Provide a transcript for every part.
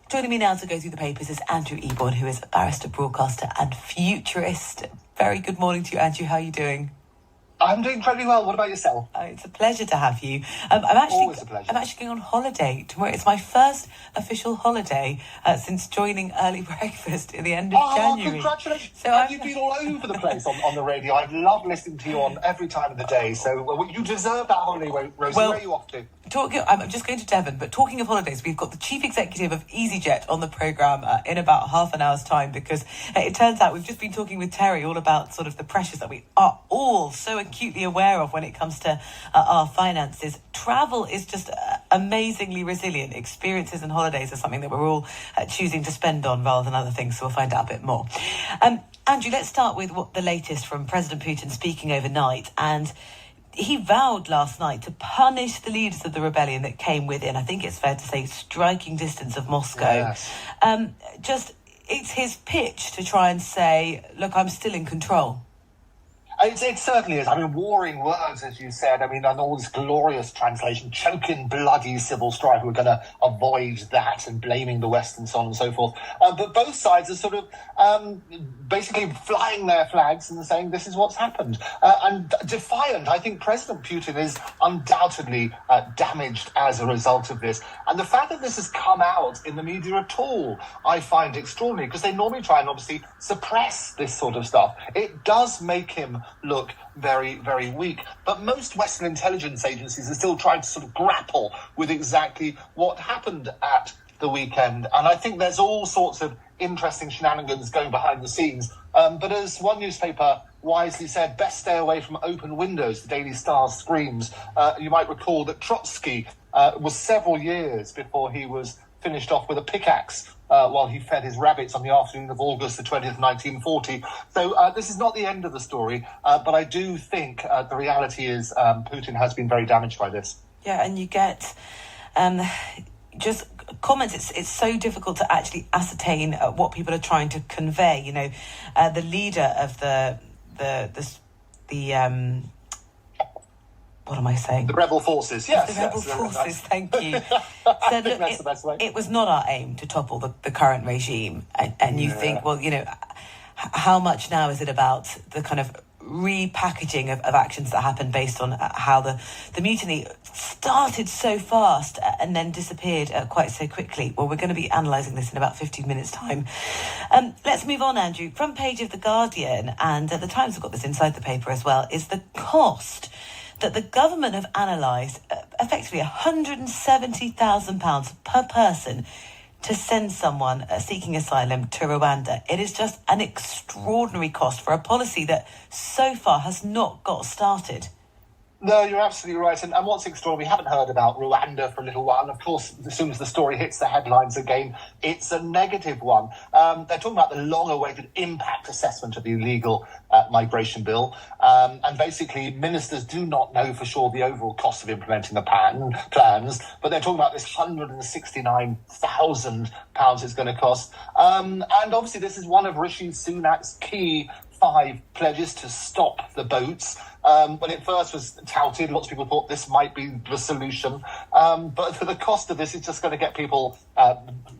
Joining me now to go through the papers is Andrew Eborn, who is a barrister, broadcaster and futurist. Very good morning to you, Andrew. How are you doing? I'm doing pretty well. What about yourself? It's a pleasure to have you. Always a pleasure. I'm actually going on holiday tomorrow. It's my first official holiday since joining early breakfast at the end of January. Congratulations. So you've been all over the place on the radio. I love listening to you on every time of the day. So you deserve that holiday, Rosie. Where are you off to? I'm just going to Devon, but talking of holidays, we've got the chief executive of EasyJet on the programme in about half an hour's time, because it turns out we've just been talking with Terry all about sort of the pressures that we are all so acutely aware of when it comes to our finances. Travel is just amazingly resilient. Experiences and holidays are something that we're all choosing to spend on rather than other things, so we'll find out a bit more. Andrew, let's start with what the latest from President Putin speaking overnight, and he vowed last night to punish the leaders of the rebellion that came within, I think it's fair to say, striking distance of Moscow. Yes. It's his pitch to try and say, look, I'm still in control. It certainly is. I mean, warring words, as you said. I mean, and all this glorious translation, choking bloody civil strife. We're going to avoid that and blaming the West and so on and so forth. But both sides are sort of basically flying their flags and saying this is what's happened. And defiant. I think President Putin is undoubtedly damaged as a result of this. And the fact that this has come out in the media at all, I find extraordinary, because they normally try and obviously suppress this sort of stuff. It does make him look very, very weak. But most Western intelligence agencies are still trying to sort of grapple with exactly what happened at the weekend. And I think there's all sorts of interesting shenanigans going behind the scenes. But as one newspaper wisely said, best stay away from open windows, the Daily Star screams. You might recall that Trotsky was several years before he was finished off with a pickaxe while he fed his rabbits on the afternoon of August the 20th, 1940. So this is not the end of the story, but I do think the reality is Putin has been very damaged by this. Yeah, and you get just comments. It's so difficult to actually ascertain what people are trying to convey. You know, the leader of the what am I saying? The rebel forces, yes. The rebel forces, thank you. I think that's the best way. It was not our aim to topple the current regime. And you think, well, you know, how much now is it about the kind of repackaging of actions that happened based on how the mutiny started so fast and then disappeared quite so quickly? Well, we're going to be analysing this in about 15 minutes' time. Let's move on, Andrew. Front page of The Guardian, and the Times have got this inside the paper as well, is the cost that the government have analysed, effectively £170,000 per person to send someone seeking asylum to Rwanda. It is just an extraordinary cost for a policy that so far has not got started. No, you're absolutely right. And what's extraordinary, we haven't heard about Rwanda for a little while. And of course, as soon as the story hits the headlines again, it's a negative one. They're talking about the long-awaited impact assessment of the illegal migration bill. And basically, ministers do not know for sure the overall cost of implementing the plans. But they're talking about this £169,000 it's going to cost. And obviously, this is one of Rishi Sunak's key 5 pledges to stop the boats. When it first was touted, lots of people thought this might be the solution. But for the cost of this, it's just going to get people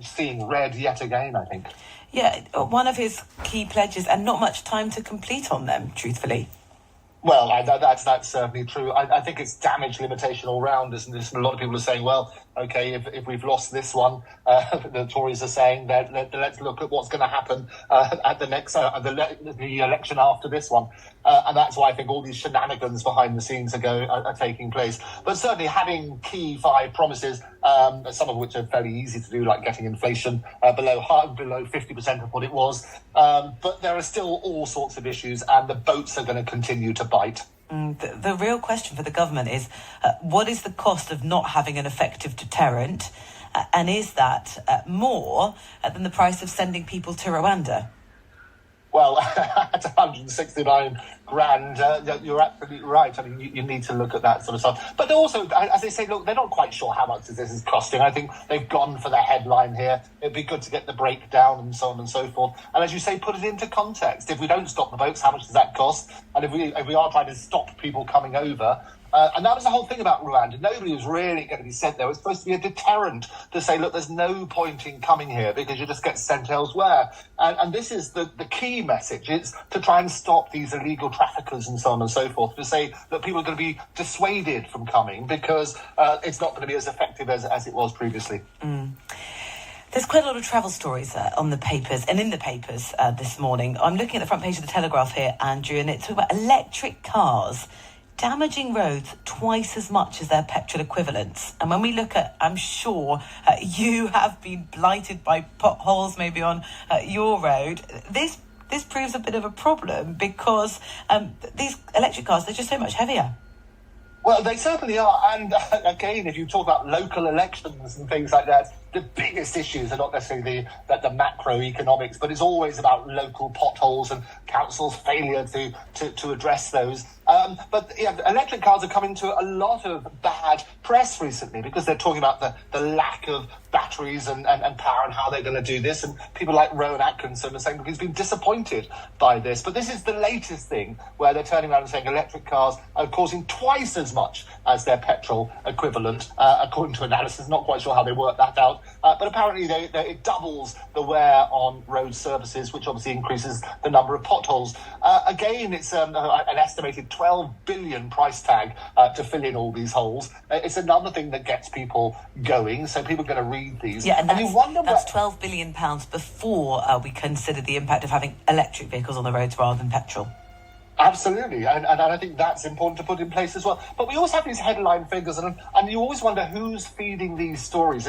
seeing red yet again, I think. Yeah, one of his key pledges, and not much time to complete on them, truthfully. Well, that's certainly true. I think it's damage limitation all round, isn't it? A lot of people are saying, well, OK, if we've lost this one, the Tories are saying that let's look at what's going to happen at the next the election after this one. And that's why I think all these shenanigans behind the scenes are taking place. But certainly having key 5 promises, some of which are fairly easy to do, like getting inflation below 50% of what it was. But there are still all sorts of issues, and the boats are going to continue to bite. The real question for the government is, what is the cost of not having an effective deterrent? And is that more than the price of sending people to Rwanda? Well, at 169 grand, you're absolutely right. I mean, you need to look at that sort of stuff. But also, as they say, look, they're not quite sure how much this is costing. I think they've gone for the headline here. It'd be good to get the breakdown and so on and so forth. And as you say, put it into context. If we don't stop the boats, how much does that cost? And if we are trying to stop people coming over, And that was the whole thing about Rwanda. Nobody was really going to be sent there. It was supposed to be a deterrent to say, look, there's no point in coming here because you just get sent elsewhere. And this is the key message. It's to try and stop these illegal traffickers and so on and so forth, to say that people are going to be dissuaded from coming because it's not going to be as effective as it was previously. There's quite a lot of travel stories on the papers and in the papers this morning. I'm looking at the front page of the Telegraph here, Andrew, and it's talking about electric cars damaging roads twice as much as their petrol equivalents. And when we look at, I'm sure you have been blighted by potholes maybe on your road. This proves a bit of a problem because these electric cars, they're just so much heavier. Well, they certainly are. And again, if you talk about local elections and things like that, the biggest issues are not necessarily the macroeconomics, but it's always about local potholes and councils' failure to address those. But yeah, electric cars are coming to a lot of bad press recently because they're talking about the lack of batteries and power and how they're going to do this. And people like Rowan Atkinson are saying he's been disappointed by this. But this is the latest thing where they're turning around and saying electric cars are causing twice as much as their petrol equivalent, according to analysis. Not quite sure how they work that out. But apparently it doubles the wear on road surfaces, which obviously increases the number of potholes. Again, it's an estimated 12 billion price tag to fill in all these holes. It's another thing that gets people going, so people are going to read these. Yeah, and you wonder that's £12 billion before we consider the impact of having electric vehicles on the roads rather than petrol. Absolutely, and I think that's important to put in place as well. But we always have these headline figures, and you always wonder who's feeding these stories.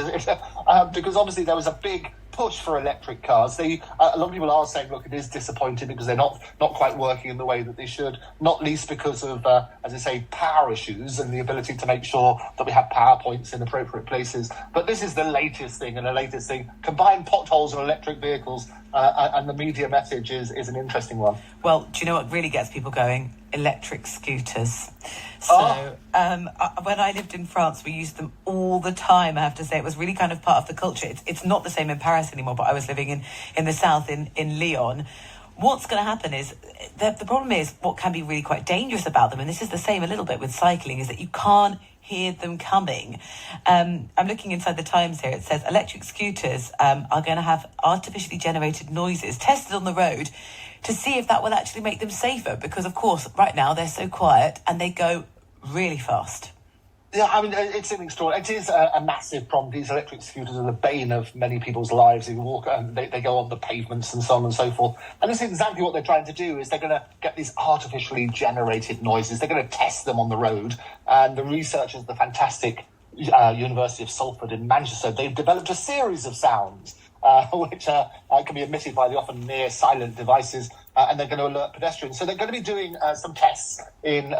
Because obviously there was a big push for electric cars. A lot of people are saying, look, it is disappointing because they're not quite working in the way that they should, not least because of, as I say, power issues and the ability to make sure that we have power points in appropriate places. But this is the latest thing, and the latest thing, combine potholes and electric vehicles, and the media message is an interesting one. Well, do you know what really gets people going? Electric scooters. So when I lived in France, we used them all the time. I have to say, it was really kind of part of the culture. It's not the same in Paris anymore, but I was living in the south in Lyon. What's going to happen is, the problem is what can be really quite dangerous about them, and this is the same a little bit with cycling, is that you can't hear them coming. I'm looking inside the Times here. It says electric scooters are going to have artificially generated noises tested on the road to see if that will actually make them safer, because of course right now they're so quiet and they go really fast. Yeah, I mean, it's an extraordinary. It is a massive problem. These electric scooters are the bane of many people's lives. They walk and they go on the pavements and so on and so forth. And this is exactly what they're trying to do, is they're going to get these artificially generated noises. They're going to test them on the road. And the researchers at the fantastic University of Salford in Manchester, they've developed a series of sounds which can be emitted by the often near silent devices, and they're going to alert pedestrians. So they're going to be doing some tests in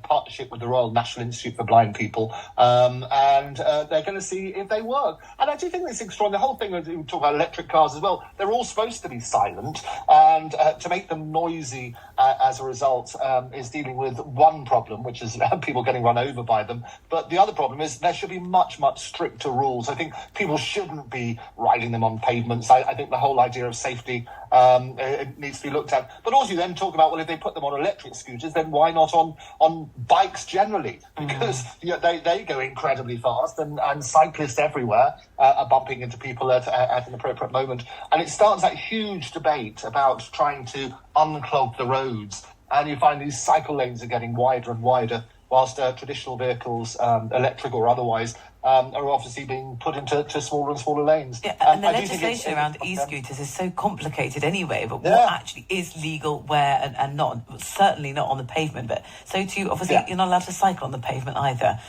partnership with the Royal National Institute for Blind People, and they're going to see if they work. And I do think it's extraordinary. The whole thing, we talk about electric cars as well, they're all supposed to be silent, and to make them noisy as a result is dealing with one problem, which is people getting run over by them. But the other problem is there should be much, much stricter rules. I think people shouldn't be riding them on pavements. I think the whole idea of safety it needs to be looked at. But also you then talk about, well, if they put them on electric scooters, then why not on bikes generally? Because they go incredibly fast, and cyclists everywhere are bumping into people at an appropriate moment. And it starts that huge debate about trying to unclog the roads. And you find these cycle lanes are getting wider and wider, whilst traditional vehicles, electric or otherwise, are obviously being put into smaller and smaller lanes. Yeah, and the legislation around e-scooters is so complicated anyway, but what actually is legal where and not, certainly not on the pavement, but so too, obviously, you're not allowed to cycle on the pavement either.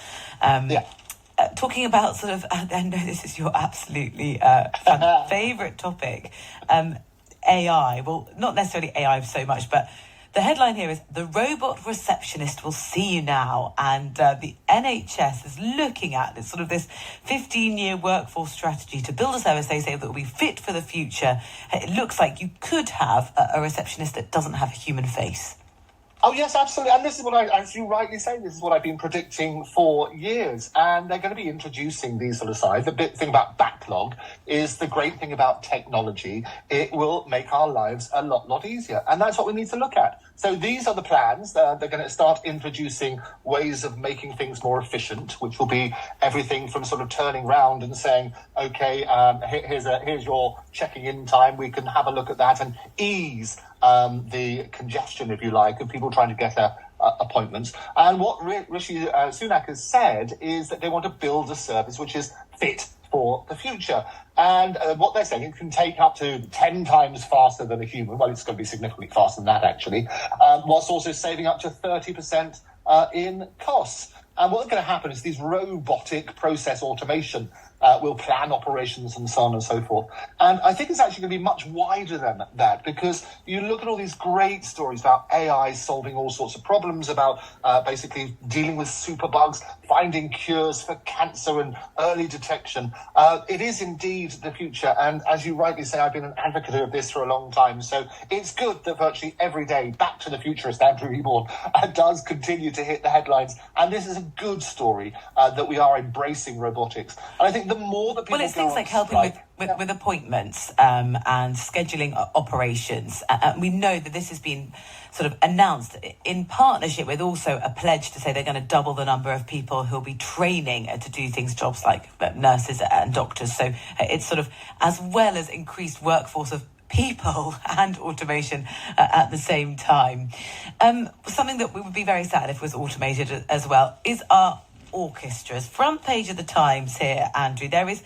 Talking about sort of, I know this is your absolutely favourite topic, AI. Well, not necessarily AI so much, but the headline here is, the robot receptionist will see you now. And the NHS is looking at this 15-year workforce strategy to build a service, they say, that will be fit for the future. It looks like you could have a receptionist that doesn't have a human face. Oh, yes, absolutely. And this is what as you rightly say, this is what I've been predicting for years. And they're going to be introducing these sort of sides. The big thing about backlog is the great thing about technology. It will make our lives a lot easier. And that's what we need to look at. So these are the plans. They're going to start introducing ways of making things more efficient, which will be everything from sort of turning round and saying, okay, here's your checking in time. We can have a look at that and ease the congestion, if you like, of people trying to get appointments. And what Rishi Sunak has said is that they want to build a service which is fit for the future. And what they're saying, it can take up to 10 times faster than a human. Well, it's going to be significantly faster than that, actually, whilst also saving up to 30% in costs. And what's going to happen is these robotic process automation will plan operations and so on and so forth. And I think it's actually going to be much wider than that, because you look at all these great stories about AI solving all sorts of problems, about basically dealing with superbugs, finding cures for cancer and early detection. It is indeed the future. And as you rightly say, I've been an advocate of this for a long time. So it's good that virtually every day, Back to the Futurist, Andrew Eborn, does continue to hit the headlines. And this is a good story that we are embracing robotics. And I think the more that people it's things like helping with appointments and scheduling operations. We know that this has been sort of announced in partnership with also a pledge to say they're going to double the number of people who'll be training to do jobs like nurses and doctors. So it's sort of, as well as increased workforce of people and automation at the same time. Something that we would be very sad if was automated as well is our orchestras. Front page of the Times here, Andrew, there is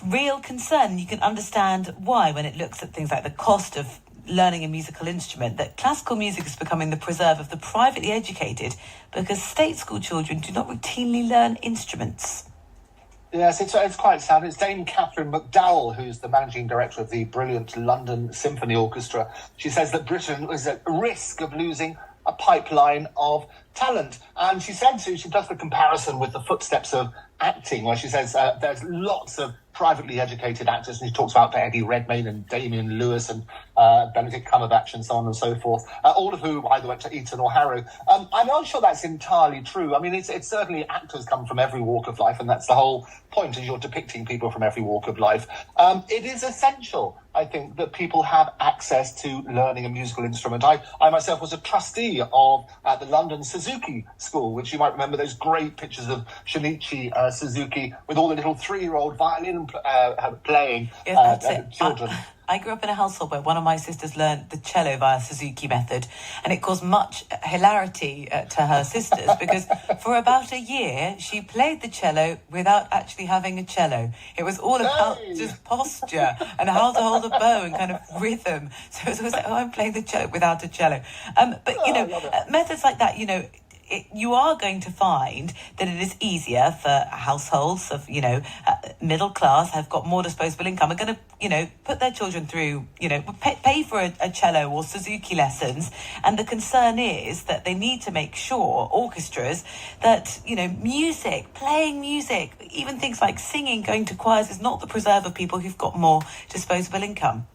real concern. You can understand why when it looks at things like the cost of learning a musical instrument, that classical music is becoming the preserve of the privately educated because state school children do not routinely learn instruments. Yes, it's quite sad. It's Dame Catherine McDowell, who's the managing director of the brilliant London Symphony Orchestra. She says that Britain is at risk of losing a pipeline of talent. And she does the comparison with the footsteps of acting, where she says there's lots of privately educated actors, and she talks about Eddie Redmayne and Damian Lewis and Benedict Cumberbatch and so on and so forth, all of whom either went to Eton or Harrow. I'm not sure that's entirely true. I mean, it's certainly actors come from every walk of life, and that's the whole point, is you're depicting people from every walk of life. It is essential, I think, that people have access to learning a musical instrument. I myself was a trustee of the London Suzuki School, which you might remember those great pictures of Shinichi Suzuki with all the little 3-year-old violin playing children. I grew up in a household where one of my sisters learned the cello via Suzuki method, and it caused much hilarity to her sisters because for about a year she played the cello without actually having a cello. It was all about just posture and how to hold a bow and kind of rhythm. So it was always like, I'm playing the cello without a cello. But methods like that, you are going to find that it is easier for households of, middle class, have got more disposable income, are going to, put their children through, pay for a cello or Suzuki lessons. And the concern is that they need to make sure, orchestras, that, music, playing music, even things like singing, going to choirs, is not the preserve of people who've got more disposable income.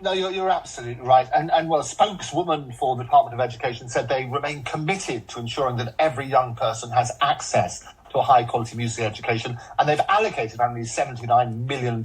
No, you're absolutely right. And a spokeswoman for the Department of Education said they remain committed to ensuring that every young person has access to a high-quality music education. And they've allocated only £79 million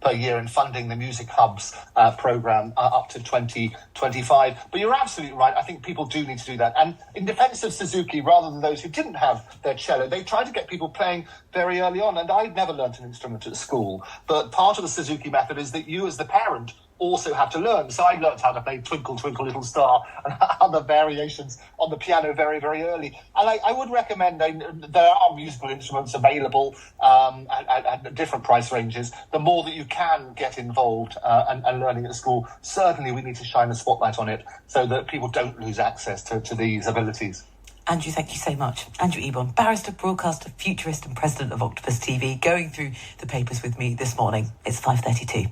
per year in funding the Music Hubs programme up to 2025. But you're absolutely right. I think people do need to do that. And in defence of Suzuki, rather than those who didn't have their cello, they tried to get people playing very early on. And I'd never learnt an instrument at school. But part of the Suzuki method is that you, as the parent, also have to learn. So I learnt how to play Twinkle, Twinkle, Little Star and other variations on the piano very, very early. And I would recommend, there are musical instruments available at different price ranges. The more that you can get involved and learning at school, certainly we need to shine a spotlight on it so that people don't lose access to these abilities. Andrew, thank you so much. Andrew Eborn, barrister, broadcaster, futurist and president of Octopus TV, going through the papers with me this morning. It's 5:32.